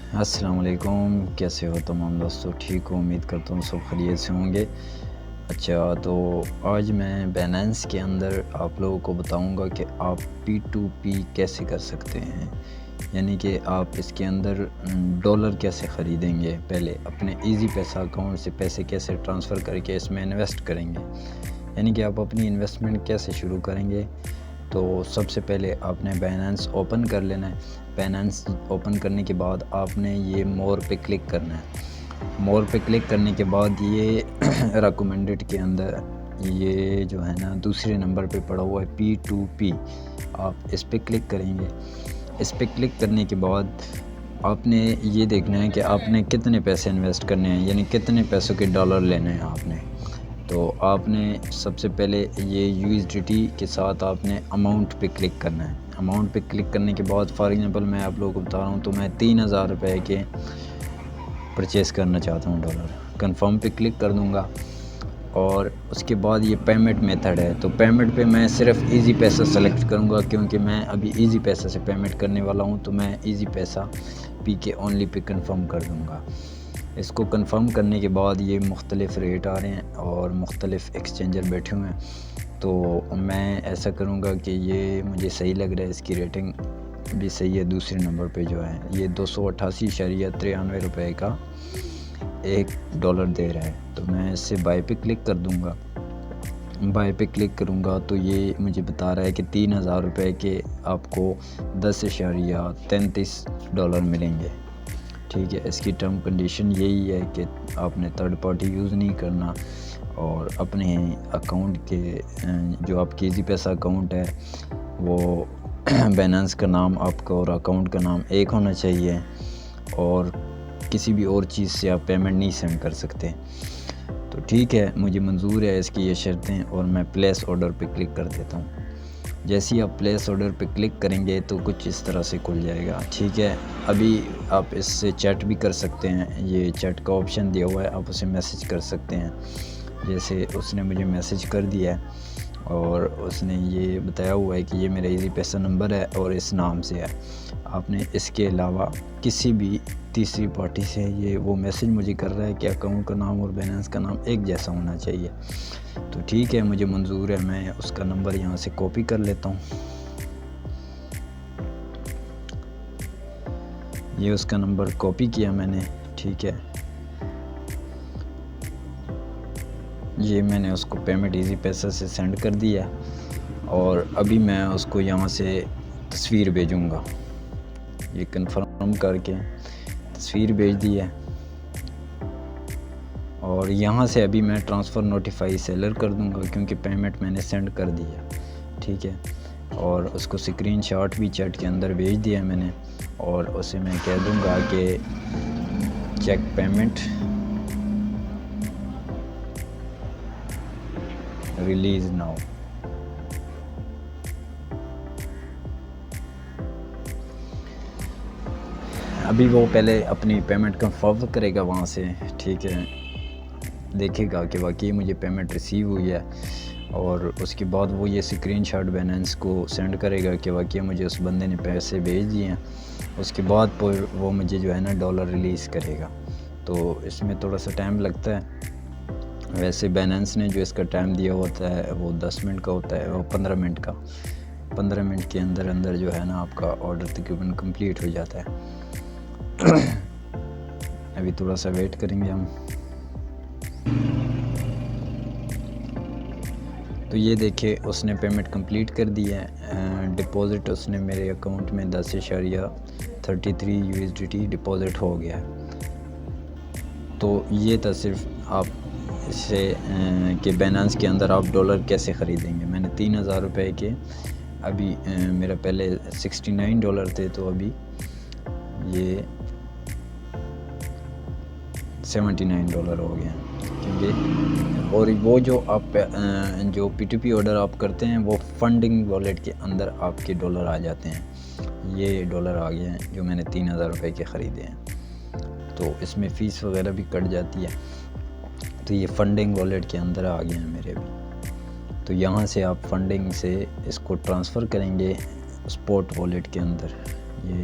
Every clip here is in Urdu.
السلام علیکم، کیسے ہو تمام دوستو؟ ٹھیک ہو؟ امید کرتا ہوں سب خیریت سے ہوں گے۔ اچھا، تو آج میں بیننس کے اندر آپ لوگوں کو بتاؤں گا کہ آپ P2P کیسے کر سکتے ہیں، یعنی کہ آپ اس کے اندر ڈالر کیسے خریدیں گے، پہلے اپنے ایزی پیسہ اکاؤنٹ سے پیسے کیسے ٹرانسفر کر کے اس میں انویسٹ کریں گے، یعنی کہ آپ اپنی انویسٹمنٹ کیسے شروع کریں گے۔ تو سب سے پہلے آپ نے بیننس اوپن کر لینا ہے۔ بیننس اوپن کرنے کے بعد آپ نے یہ مور پہ کلک کرنا ہے۔ مور پہ کلک کرنے کے بعد یہ ریکمنڈڈ کے اندر یہ جو ہے نا دوسرے نمبر پہ پڑا ہوا ہے P2P، آپ اس پہ کلک کریں گے۔ اس پہ کلک کرنے کے بعد آپ نے یہ دیکھنا ہے کہ آپ نے کتنے پیسے انویسٹ کرنے ہیں، یعنی کتنے پیسوں کے ڈالر لینے ہیں آپ نے۔ تو آپ نے سب سے پہلے یہ USDT کے ساتھ آپ نے اماؤنٹ پہ کلک کرنا ہے۔ اماؤنٹ پہ کلک کرنے کے بعد فار ایگزامپل میں آپ لوگوں کو بتا رہا ہوں، تو میں 3000 روپے کے پرچیز کرنا چاہتا ہوں ڈالر۔ کنفرم پہ کلک کر دوں گا اور اس کے بعد یہ پیمنٹ میتھڈ ہے، تو پیمنٹ پہ میں صرف ایزی پیسہ سلیکٹ کروں گا، کیونکہ میں ابھی ایزی پیسہ سے پیمنٹ کرنے والا ہوں، تو میں ایزی پیسہ پی کے اونلی پہ کنفرم کر دوں گا۔ اس کو کنفرم کرنے کے بعد یہ مختلف ریٹ آ رہے ہیں اور مختلف ایکسچینجر بیٹھے ہوئے ہیں، تو میں ایسا کروں گا کہ یہ مجھے صحیح لگ رہا ہے، اس کی ریٹنگ بھی صحیح ہے۔ دوسرے نمبر پہ جو ہے یہ 288.93 روپے کا ایک ڈالر دے رہا ہے، تو میں اس سے بائی پہ کلک کر دوں گا۔ بائی پہ کلک کروں گا تو یہ مجھے بتا رہا ہے کہ 3000 روپے کے آپ کو 10.33 ڈالر ملیں گے۔ ٹھیک ہے، اس کی ٹرم کنڈیشن یہی ہے کہ آپ نے تھرڈ پارٹی یوز نہیں کرنا، اور اپنے اکاؤنٹ کے جو آپ کی ایزی پیسہ اکاؤنٹ ہے وہ بیننس کا نام آپ کا اور اکاؤنٹ کا نام ایک ہونا چاہیے، اور کسی بھی اور چیز سے آپ پیمنٹ نہیں سینڈ کر سکتے۔ تو ٹھیک ہے، مجھے منظور ہے اس کی یہ شرطیں، اور میں پلیس آرڈر پہ کلک کر دیتا ہوں۔ جیسے ہی آپ پلیس آرڈر پہ کلک کریں گے تو کچھ اس طرح سے کھل جائے گا۔ ٹھیک ہے، ابھی آپ اس سے چیٹ بھی کر سکتے ہیں، یہ چیٹ کا آپشن دیا ہوا ہے، آپ اسے میسج کر سکتے ہیں۔ جیسے اس نے مجھے میسج کر دیا ہے اور اس نے یہ بتایا ہوا ہے کہ یہ میرا ایزی پیسہ نمبر ہے اور اس نام سے ہے۔ آپ نے اس کے علاوہ کسی بھی تیسری پارٹی سے یہ وہ میسج مجھے کر رہا ہے کہ اکاؤنٹ کا نام اور بیننس کا نام ایک جیسا ہونا چاہیے، تو ٹھیک ہے، مجھے منظور ہے، میں اس کا نمبر یہاں سے کاپی کر لیتا ہوں۔ یہ اس کا نمبر کاپی کیا میں نے، ٹھیک ہے، یہ میں نے اس کو پیمنٹ ایزی پیسہ سے سینڈ کر دیا، اور ابھی میں اس کو یہاں سے تصویر بھیجوں گا۔ یہ کنفرم کر کے تصویر بھیج دی ہے، اور یہاں سے ابھی میں ٹرانسفر نوٹیفائی سیلر کر دوں گا، کیونکہ پیمنٹ میں نے سینڈ کر دی ہے۔ ٹھیک ہے، اور اس کو اسکرین شاٹ بھی چیٹ کے اندر بھیج دیا ہے میں نے، اور اسے میں کہہ دوں گا کہ چیک پیمنٹ ریلیز ناؤ۔ ابھی وہ پہلے اپنی پیمنٹ کنفرم کرے گا وہاں سے، ٹھیک ہے، دیکھے گا کہ واقعی مجھے پیمنٹ ریسیو ہوئی ہے، اور اس کے بعد وہ یہ اسکرین شاٹ بیننس کو سینڈ کرے گا کہ واقعی مجھے اس بندے نے پیسے بھیج دیے ہیں۔ اس کے بعد پھر وہ مجھے جو ہے نا ڈالر ریلیز کرے گا، تو اس میں تھوڑا سا ٹائم لگتا ہے۔ ویسے بیننس نے جو اس کا ٹائم دیا ہوتا ہے وہ 10 منٹ کا ہوتا ہے، وہ 15 منٹ کا، 15 منٹ کے اندر اندر جو ہے نا آپ کا آرڈر تقریباً کمپلیٹ ہو جاتا ہے۔ ابھی تھوڑا سا ویٹ کریں گے ہم۔ تو یہ دیکھیں، اس نے پیمنٹ کمپلیٹ کر دی ہے، ڈپازٹ اس نے میرے اکاؤنٹ میں 10.33 USDT ڈپازٹ ہو گیا ہے۔ تو یہ تھا صرف آپ اس سے کہ بیننس کے اندر آپ ڈالر کیسے خریدیں گے۔ میں نے 3000 روپے کے، ابھی میرا پہلے 69 ڈالر تھے، تو ابھی یہ 79 ڈالر ہو گیا، کیونکہ اور وہ جو آپ جو P2P آرڈر آپ کرتے ہیں وہ فنڈنگ والیٹ کے اندر آپ کے ڈالر آ جاتے ہیں۔ یہ ڈالر آ گئے ہیں جو میں نے 3000 روپے کے خریدے ہیں، تو اس میں فیس وغیرہ بھی کٹ جاتی ہے، تو یہ فنڈنگ والیٹ کے اندر آ گئے ہیں میرے بھی۔ تو یہاں سے آپ فنڈنگ سے اس کو ٹرانسفر کریں گے اسپوٹ والیٹ کے اندر، یہ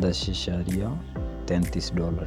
$10.33।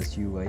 SUI।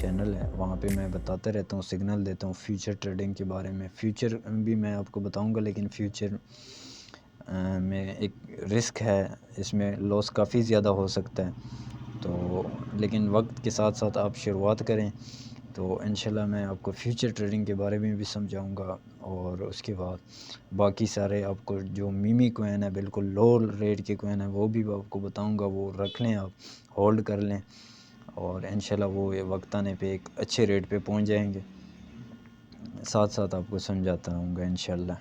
چینل ہے، وہاں پہ میں بتاتا رہتا ہوں، سگنل دیتا ہوں فیوچر ٹریڈنگ کے بارے میں. فیوچر بھی میں آپ کو بتاؤں گا، لیکن فیوچر میں ایک رسک ہے، اس میں لاس کافی زیادہ ہو سکتا ہے. تو لیکن وقت کے ساتھ ساتھ آپ شروعات کریں تو انشاءاللہ میں آپ کو فیوچر ٹریڈنگ کے بارے میں بھی سمجھاؤں گا. اور اس کے بعد باقی سارے آپ کو جو میمی کوین ہے، بالکل لو ریٹ کے کوین ہے، وہ بھی آپ کو بتاؤں گا. وہ رکھ لیں، آپ ہولڈ کر لیں، اور انشاءاللہ وہ وقت آنے پہ ایک اچھے ریٹ پہ پہنچ جائیں گے. ساتھ ساتھ آپ کو سمجھاتا رہوں گا انشاءاللہ.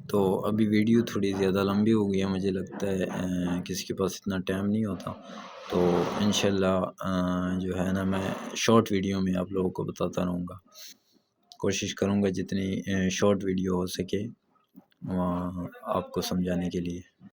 تو ابھی ویڈیو تھوڑی زیادہ لمبی ہو گئی ہے، مجھے لگتا ہے کسی کے پاس اتنا ٹائم نہیں ہوتا. تو انشاءاللہ جو ہے نا، میں شارٹ ویڈیو میں آپ لوگوں کو بتاتا رہوں گا. کوشش کروں گا جتنی شارٹ ویڈیو ہو سکے وہاں آپ کو سمجھانے کے لیے.